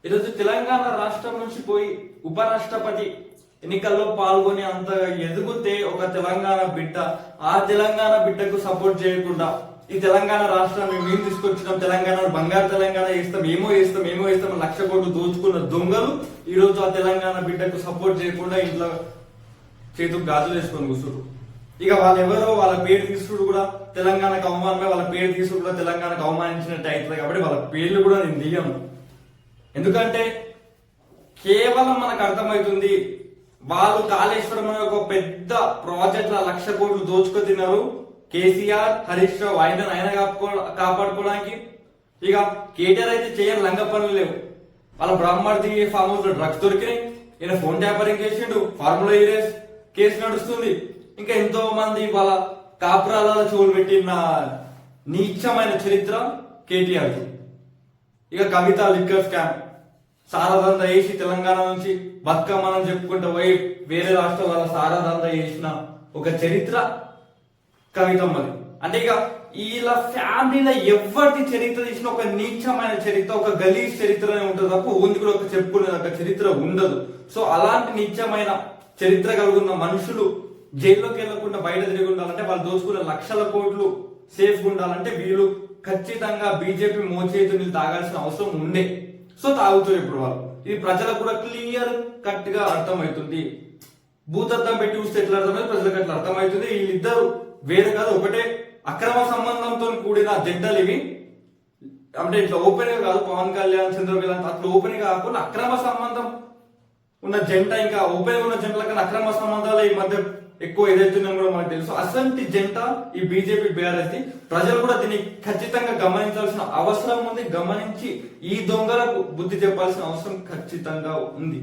ఈరోజు తెలంగాణ రాష్ట్రం నుంచి పోయి ఉపరాష్ట్రపతి ఎన్నికల్లో పాల్గొని అంత ఎదుగుతే ఒక తెలంగాణ బిడ్డ ఆ తెలంగాణ బిడ్డకు సపోర్ట్ చేయకుండా ఈ తెలంగాణ రాష్ట్రాన్ని మేము తీసుకొచ్చినాం, తెలంగాణ బంగారు తెలంగాణ చేస్తాం, ఏమో చేస్తాం 1,00,000 కోట్లు దోచుకున్న దొంగలు ఈ రోజు ఆ తెలంగాణ బిడ్డకు సపోర్ట్ చేయకుండా ఇంట్లో చేతుకు గాజులు వేసుకొని కూర్చురు. ఇక వాళ్ళెవరో వాళ్ళ పేరు తీసుకుడు కూడా తెలంగాణకు అవమానమే, వాళ్ళ పేరు తీసుకుడు కూడా తెలంగాణకు అవమానించినట్టు అవుతుంది. కాబట్టి వాళ్ళ పేర్లు కూడా నేను తీయను. ఎందుకంటే కేవలం మనకు అర్థమవుతుంది వాళ్ళు కాళేశ్వరం అనే ఒక పెద్ద ప్రాజెక్ట్ 1,00,000 కోట్లు దోచుకు తిన్నారు. కేసీఆర్, హరీష్ రావు ఆయన కాపాడుకోవడానికి. ఇక కేటీఆర్ అయితే చేయని లంగ పనులు లేవు. వాళ్ళ బ్రహ్మర్ది ఫామ్ హౌస్ లో డ్రగ్స్ దొరికినాయి, ఈయన ఫోన్ ట్యాపరింగ్ చేసిండు, ఫార్ములా రేస్ కేసు నడుస్తుంది. ఇంకా ఎంతో మంది వాళ్ళ కాపురాల చెవులు పెట్టిన నీచమైన చరిత్ర కేటీఆర్. ఇక కవిత లిక్కర్ స్కామ్ సారాదంతా వేసి తెలంగాణ నుంచి బతుకమ్మని చెప్పుకుంటూ పోయి వేరే రాష్ట్రాల సారాదంతా చేసిన ఒక చరిత్ర కవితమ్మది. అంటే ఇక వీళ్ళ ఫ్యామిలీలో ఎవరిది చరిత్ర తీసిన ఒక నీచమైన చరిత్ర, ఒక గలీజ్ చరిత్రనే ఉంటుంది తప్ప ఉంది కూడా ఒక చెప్పుకునే ఒక చరిత్ర ఉండదు. సో అలాంటి నీచమైన చరిత్ర కలుగున్న మనుషులు జైల్లోకి వెళ్లకుండా బయట తిరిగి ఉండాలంటే, వాళ్ళు దోచుకున్న 1,00,000 కోట్లు సేఫ్ ఉండాలంటే వీళ్ళు ఖచ్చితంగా బీజేపీ మోచేతు నీళ్ళు తాగాల్సిన అవసరం ఉండే. సో తాగుతారు ఇప్పుడు వాళ్ళు. ఇది ప్రజలకు కూడా క్లియర్ కట్ గా అర్థమవుతుంది. భూతద్దం పెట్టి చూస్తే ఎట్లా అర్థమైంది, ప్రజలకు అట్లా అర్థమవుతుంది. వీళ్ళిద్దరు వేరే కాదు, ఒకటే అక్రమ సంబంధంతో కూడిన జంటలు ఇవి. అంటే ఇట్లా ఓపెన్ గా కాదు, పవన్ కళ్యాణ్, చంద్రబాబు అట్లా ఓపెన్ గా కాకుండా అక్రమ సంబంధం ఉన్న జంట, ఇంకా ఓపెన్ ఉన్న జంటల కన్నా అక్రమ సంబంధాలు ఈ మధ్య ఎక్కువ ఏదైతుందని కూడా మనకు తెలుసు. అసంటి జంట ఈ బీజేపీ బీఆర్ఎస్ ది. ప్రజలు కూడా దీన్ని ఖచ్చితంగా గమనించాల్సిన అవసరం ఉంది. గమనించి ఈ దొంగలకు బుద్ధి చెప్పాల్సిన అవసరం ఖచ్చితంగా ఉంది.